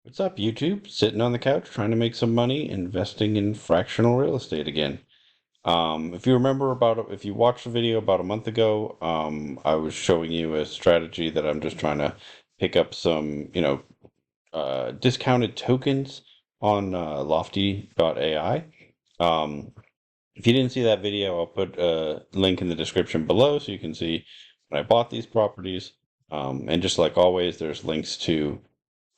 What's up, YouTube? Sitting on the couch trying to make some money investing in fractional real estate again. If you remember if you watched the video about a month ago, I was showing you a strategy that I'm just trying to pick up some, discounted tokens on Lofty.ai. If you didn't see that video, I'll put a link in the description below so you can see when I bought these properties. And just like always, there's links to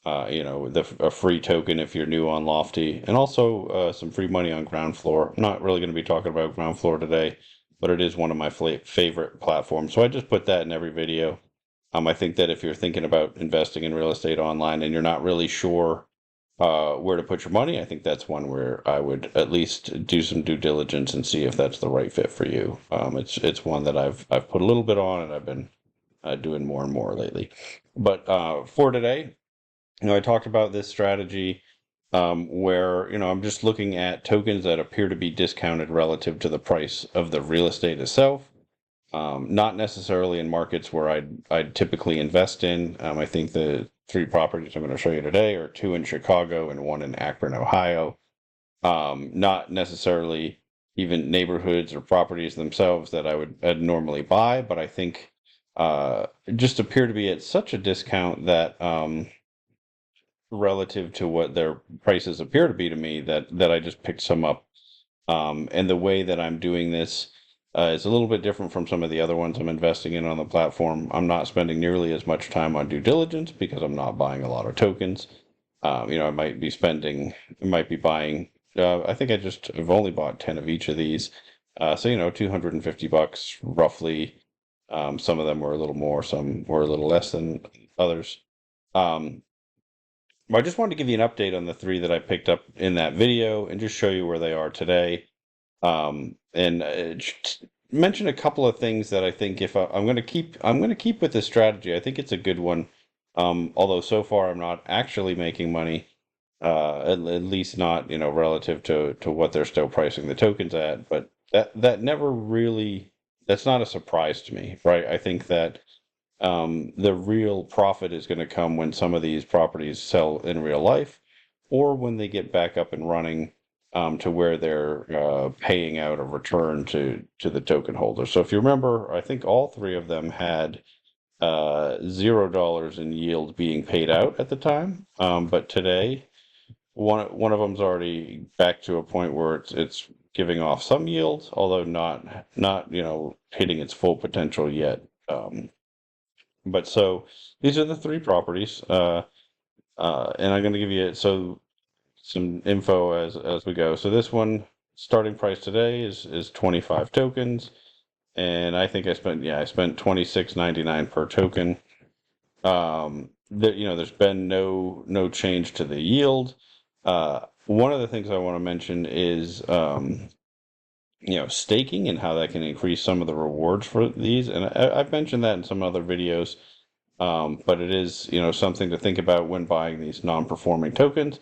a free token if you're new on Lofty, and also some free money on Ground Floor. I'm not really going to be talking about Ground Floor today, but it is one of my favorite platforms. So I just put that in every video. I think that if you're thinking about investing in real estate online and you're not really sure where to put your money, I think that's one where I would at least do some due diligence and see if that's the right fit for you. It's one that I've put a little bit on, and I've been doing more and more lately. But for today, I talked about this strategy where, I'm just looking at tokens that appear to be discounted relative to the price of the real estate itself. Not necessarily in markets where I'd typically invest in. I think the three properties I'm going to show you today are two in Chicago and one in Akron, Ohio. Not necessarily even neighborhoods or properties themselves that I'd normally buy, but I think just appear to be at such a discount that relative to what their prices appear to be to me that I just picked some up. And the way that I'm doing this is a little bit different from some of the other ones I'm investing in on the platform. I'm not spending nearly as much time on due diligence because I'm not buying a lot of tokens. I might be buying. I think I've only bought 10 of each of these. So $250 roughly. Some of them were a little more, some were a little less than others. Um, well, I just wanted to give you an update on the three that I picked up in that video and just show you where they are today. And just mention a couple of things that I think if I'm going to keep with this strategy. I think it's a good one. Although so far I'm not actually making money, at least not, relative to what they're still pricing the tokens at. But that never really, that's not a surprise to me, right? I think that the real profit is going to come when some of these properties sell in real life, or when they get back up and running to where they're paying out a return to the token holder. So if you remember, I think all three of them had $0 in yield being paid out at the time. But today, one of them's already back to a point where it's giving off some yield, although not hitting its full potential yet. But so these are the three properties, and I'm going to give you some info as we go. So this one, starting price today is 25 tokens, and I think I spent 26.99 per token. There's been no change to the yield. One of the things I want to mention is staking and how that can increase some of the rewards for these. And I've mentioned that in some other videos, but it is, something to think about when buying these non-performing tokens.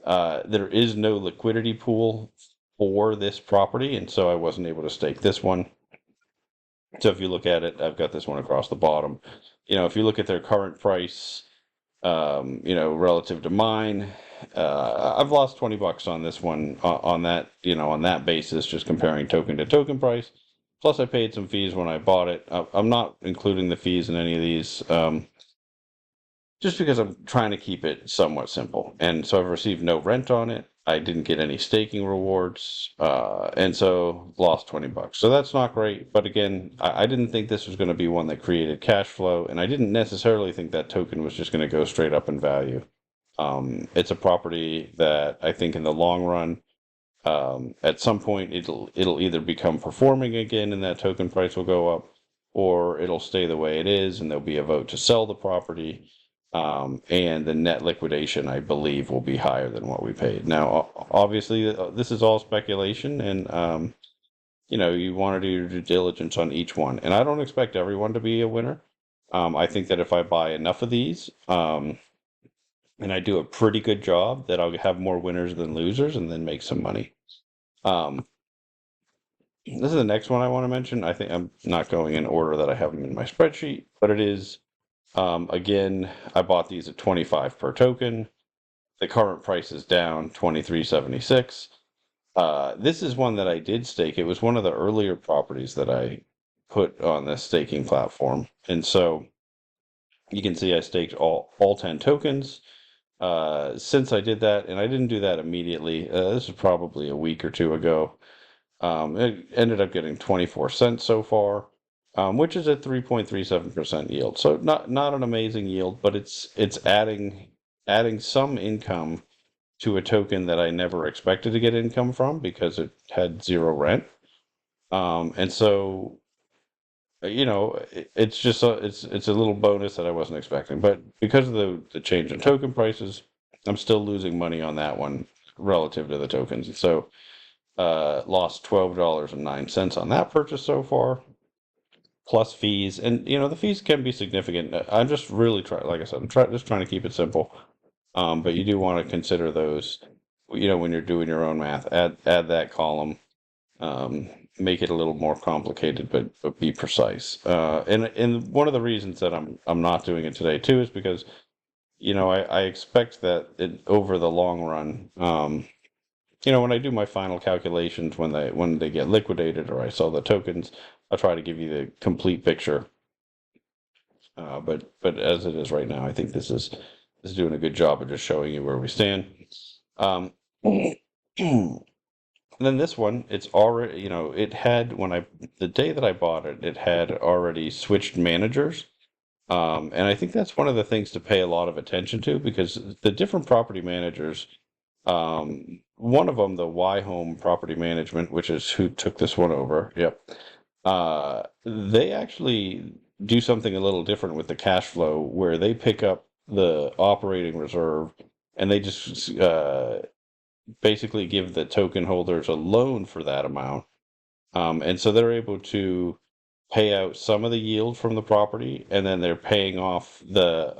There is no liquidity pool for this property, and so I wasn't able to stake this one. So if you look at it, I've got this one across the bottom. If you look at their current price, relative to mine, I've lost $20 on this one on that basis, just comparing token to token price. Plus, I paid some fees when I bought it. I'm not including the fees in any of these, just because I'm trying to keep it somewhat simple. And so I've received no rent on it. I didn't get any staking rewards, and so lost $20. So that's not great. But again, I didn't think this was going to be one that created cash flow, and I didn't necessarily think that token was just going to go straight up in value. It's a property that I think in the long run, at some point it'll either become performing again, and that token price will go up, or it'll stay the way it is, and there'll be a vote to sell the property. And the net liquidation, I believe, will be higher than what we paid. Now, obviously, this is all speculation, and you want to do your due diligence on each one. And I don't expect everyone to be a winner. I think that if I buy enough of these, and I do a pretty good job, that I'll have more winners than losers, and then make some money. Um, this is the next one I want to mention. I think I'm not going in order that I have them in my spreadsheet, but it is. Again, I bought these at 25 per token. the current price is down 23.76. This is one that I did stake. It was one of the earlier properties that I put on this staking platform. And so you can see I staked all 10 tokens. Since I did that, and I didn't do that immediately, this was probably a week or two ago. It ended up getting 24 cents so far, which is a 3.37% yield. So not an amazing yield, but it's adding some income to a token that I never expected to get income from because it had zero rent. And so it's just it's a little bonus that I wasn't expecting. But because of the change in token prices, I'm still losing money on that one relative to the tokens. And so lost $12.09 on that purchase so far, plus fees. And the fees can be significant. I'm just really trying, like I said, just trying to keep it simple. But you do want to consider those, when you're doing your own math. Add that column. Make it a little more complicated, but be precise. And one of the reasons that I'm not doing it today too is because I expect that over the long run, when I do my final calculations when they get liquidated or I sell the tokens, I'll try to give you the complete picture. But as it is right now, I think this is doing a good job of just showing you where we stand. And then this one, it's already, it had the day that I bought it, it had already switched managers. And I think that's one of the things to pay a lot of attention to because the different property managers, one of them, the Y Home Property Management, which is who took this one over. Yep. They actually do something a little different with the cash flow where they pick up the operating reserve and they just basically give the token holders a loan for that amount. And so they're able to pay out some of the yield from the property, and then they're paying off the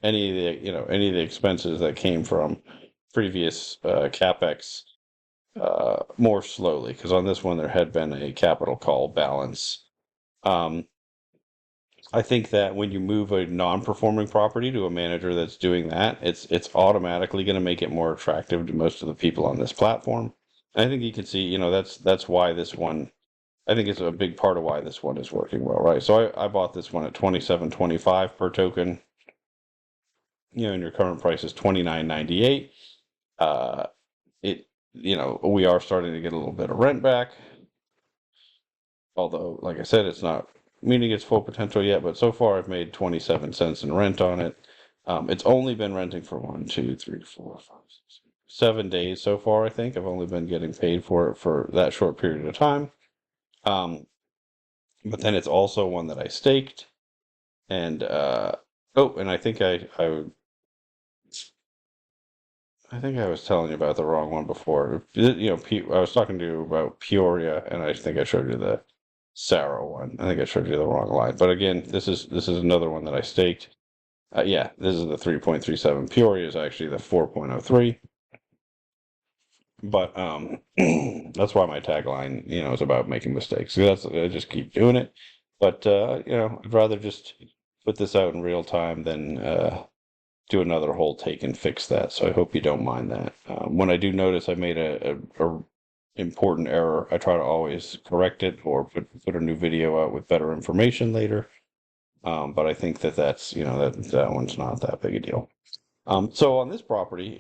any of the expenses that came from previous capex more slowly. Because on this one, there had been a capital call balance. I think that when you move a non-performing property to a manager that's doing that, it's automatically going to make it more attractive to most of the people on this platform. And I think you can see, that's why this one. I think it's a big part of why this one is working well, right? So I bought this one at 27.25 per token. And your current price is 29.98. We are starting to get a little bit of rent back. Although, like I said, it's not meeting its full potential yet, but so far I've made 27 cents in rent on it. It's only been renting for 1, 2, 3, 4, 5, 6, 7 days so far, I think. I've only been getting paid for it for that short period of time. But then it's also one that I staked. And, and I think I was telling you about the wrong one before. I was talking to you about Peoria, and I think I showed you the Sarah one. I think I showed you the wrong line. But again, this is another one that I staked. Yeah, this is the 3.37. Peoria is actually the 4.03. But that's why my tagline, is about making mistakes. So I just keep doing it. But I'd rather just put this out in real time than do another whole take and fix that. So I hope you don't mind that. When I do notice I made a important error, I try to always correct it or put a new video out with better information later. But I think that's that one's not that big a deal. So on this property,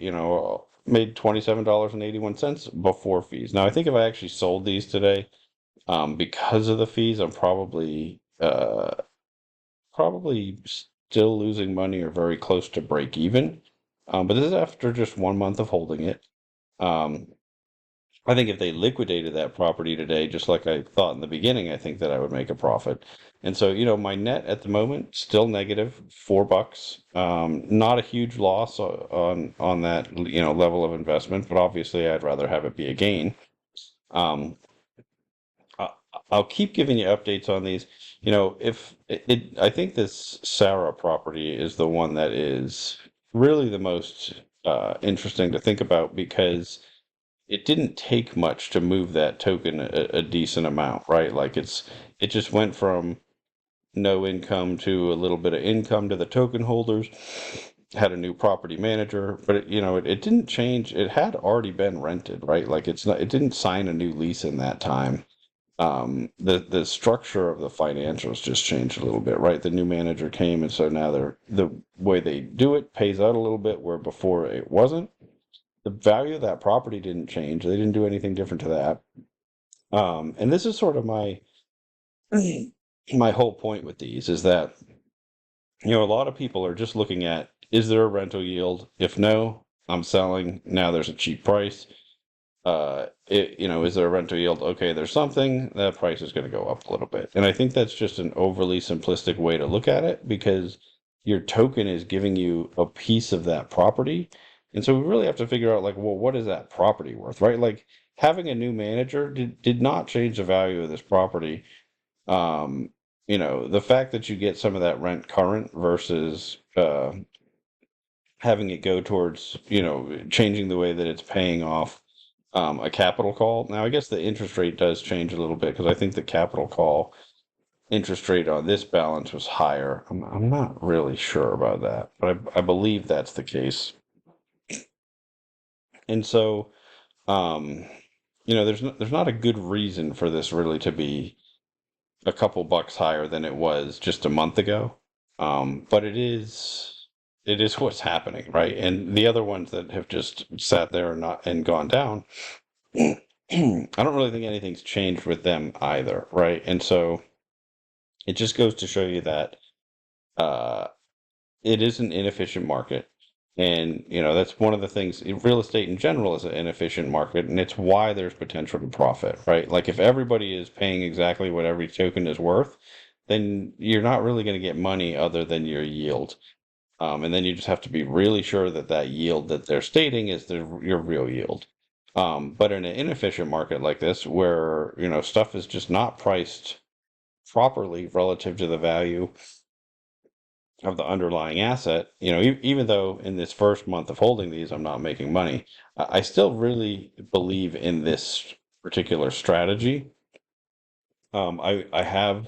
made $27.81 before fees. Now I think if I actually sold these today, because of the fees, I'm probably still losing money or very close to break even. But this is after just 1 month of holding it. I think if they liquidated that property today, just like I thought in the beginning, I think that I would make a profit. And so, my net at the moment still negative $4. Not a huge loss on that level of investment, but obviously I'd rather have it be a gain. I'll keep giving you updates on these. If I think this Sarah property is the one that is really the most interesting to think about because it didn't take much to move that token a decent amount, right? Like it just went from no income to a little bit of income to the token holders. had a new property manager, but it didn't change. It had already been rented, right? Like it didn't sign a new lease in that time. The structure of the financials just changed a little bit, right? The new manager came, and so now the way they do it pays out a little bit, where before it wasn't. The value of that property didn't change. They didn't do anything different to that. And this is sort of my whole point with these is that a lot of people are just looking at, is there a rental yield? If no, I'm selling. Now there's a cheap price. Is there a rental yield? Okay, there's something. That price is going to go up a little bit. And I think that's just an overly simplistic way to look at it, because your token is giving you a piece of that property. And so we really have to figure out, like, well, what is that property worth, right? Like, having a new manager did not change the value of this property. um, the fact that you get some of that rent current versus having it go towards, changing the way that it's paying off a capital call. Now, I guess the interest rate does change a little bit, because I think the capital call interest rate on this balance was higher. I'm not really sure about that, but I believe that's the case. And so, um, there's not a good reason for this really to be a couple bucks higher than it was just a month ago. But it is what's happening, right? And the other ones that have just sat there and gone down, I don't really think anything's changed with them either, right? And so it just goes to show you that uh, it is an inefficient market. And, that's one of the things. Real estate in general is an inefficient market, and it's why there's potential to profit, right? Like, if everybody is paying exactly what every token is worth, then you're not really going to get money other than your yield. And then you just have to be really sure that that yield that they're stating is your real yield. But in an inefficient market like this, where stuff is just not priced properly relative to the value of the underlying asset, even though in this first month of holding these, I'm not making money, I still really believe in this particular strategy. I have,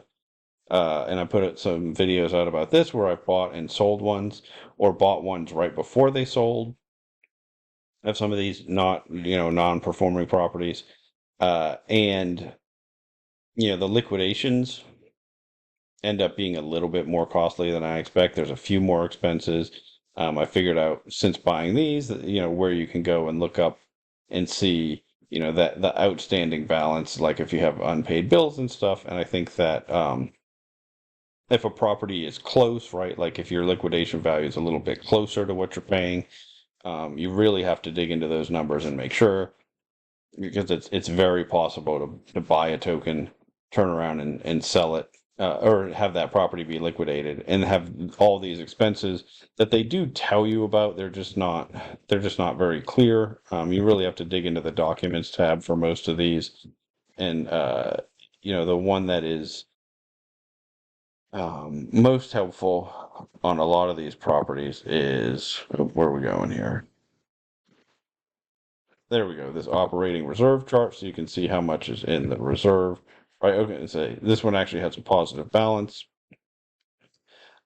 and I put some videos out about this, where I've bought and sold ones, or bought ones right before they sold, of some of these not, non-performing properties. And, the liquidations end up being a little bit more costly than I expect. There's a few more expenses. I figured out since buying these that, where you can go and look up and see, that the outstanding balance, like if you have unpaid bills and stuff. And I think that if a property is close, right, like if your liquidation value is a little bit closer to what you're paying, you really have to dig into those numbers and make sure, because it's very possible to buy a token, turn around and sell it, or have that property be liquidated and have all these expenses that they do tell you about. They're just not very clear. You really have to dig into the documents tab for most of these. And the one that is most helpful on a lot of these properties is, where are we going here? There we go. This operating reserve chart, so you can see how much is in the reserve. Right. Okay. So this one actually has a positive balance.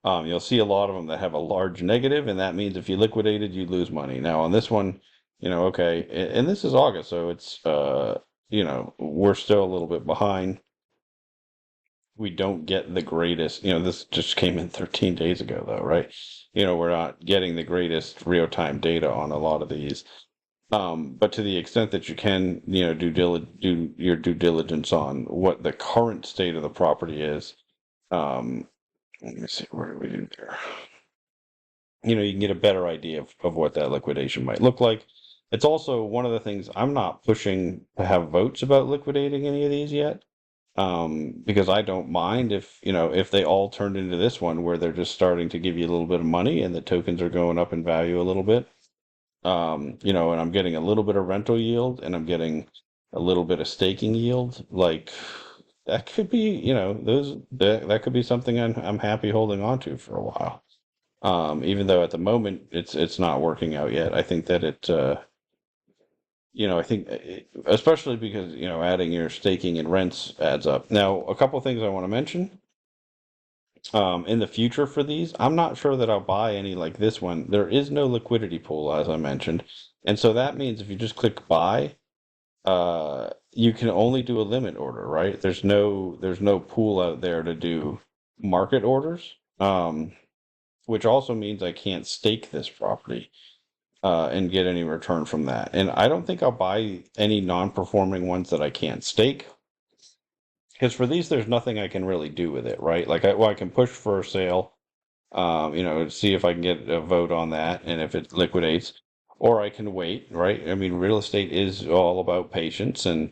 You'll see a lot of them that have a large negative, and that means if you liquidated, you lose money. Now on this one, okay, and this is August, so it's we're still a little bit behind. We don't get the greatest. This just came in 13 days ago, though, right? We're not getting the greatest real-time data on a lot of these. But to the extent that you can, do your due diligence on what the current state of the property is. Let me see, where do we do there? You can get a better idea of what that liquidation might look like. It's also one of the things, I'm not pushing to have votes about liquidating any of these yet. Because I don't mind if they all turned into this one, where they're just starting to give you a little bit of money and the tokens are going up in value a little bit. And I'm getting a little bit of rental yield, and I'm getting a little bit of staking yield. Like, that could be, that could be something I'm happy holding on to for a while. Even though at the moment it's not working out yet. I think that I think, especially because, adding your staking and rents adds up. Now, a couple of things I want to mention. In the future for these, I'm not sure that I'll buy any like this one. There is no liquidity pool, as I mentioned. And so that means if you just click buy, you can only do a limit order, right? There's no pool out there to do market orders. Which also means I can't stake this property and get any return from that. And I don't think I'll buy any non-performing ones that I can't stake, because for these, there's nothing I can really do with it, right? Like, I can push for a sale, see if I can get a vote on that, and if it liquidates, or I can wait, right? I mean, real estate is all about patience, and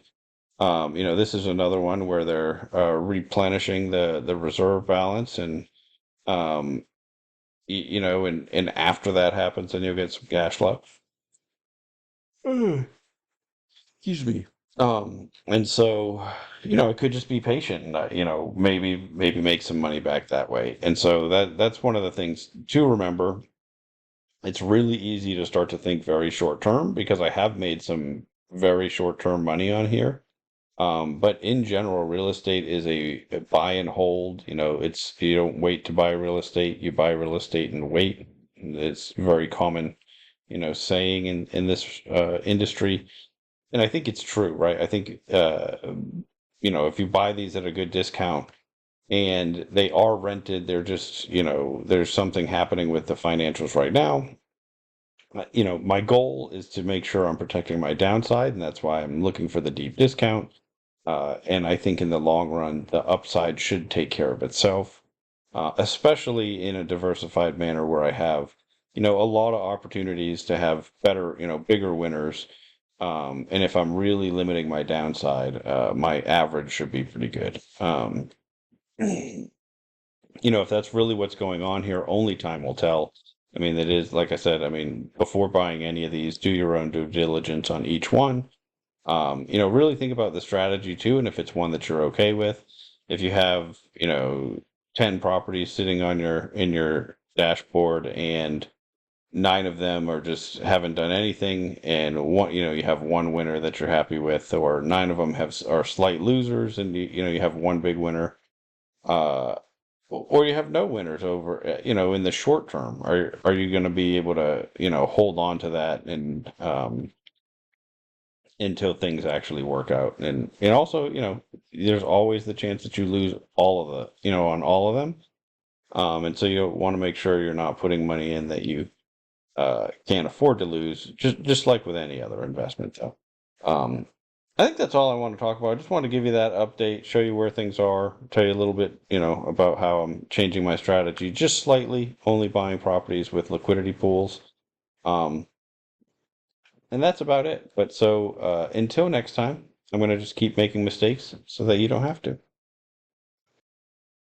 this is another one where they're replenishing the reserve balance, and um, and after that happens, then you'll get some cash flow. Excuse me. And so, it could just be patient, and maybe make some money back that way. And so that's one of the things to remember. It's really easy to start to think very short term, because I have made some very short term money on here. But in general, real estate is a buy and hold. It's, you don't wait to buy real estate, you buy real estate and wait. It's very common, saying in this industry. And I think it's true, right? I think, if you buy these at a good discount and they are rented, they're just, there's something happening with the financials right now. My goal is to make sure I'm protecting my downside, and that's why I'm looking for the deep discount. And I think in the long run, the upside should take care of itself, especially in a diversified manner where I have, a lot of opportunities to have better, bigger winners. And if I'm really limiting my downside, my average should be pretty good. If that's really what's going on here, only time will tell. I mean, it is, like I said, I mean, before buying any of these, do your own due diligence on each one. Really think about the strategy too, and if it's one that you're okay with. If you have, 10 properties sitting on in your dashboard, and nine of them are just haven't done anything, and one, you have one winner that you're happy with, or nine of them are slight losers, and you have one big winner, uh, or you have no winners over, in the short term. Are you going to be able to, hold on to that, and until things actually work out? And also, there's always the chance that you lose all of on all of them. And so you want to make sure you're not putting money in that you can't afford to lose, just like with any other investment, though. Um, I think that's all I want to talk about. I just want to give you that update, show you where things are, tell you a little bit, about how I'm changing my strategy just slightly, only buying properties with liquidity pools. Um, and that's about it. But so until next time, I'm going to just keep making mistakes so that you don't have to.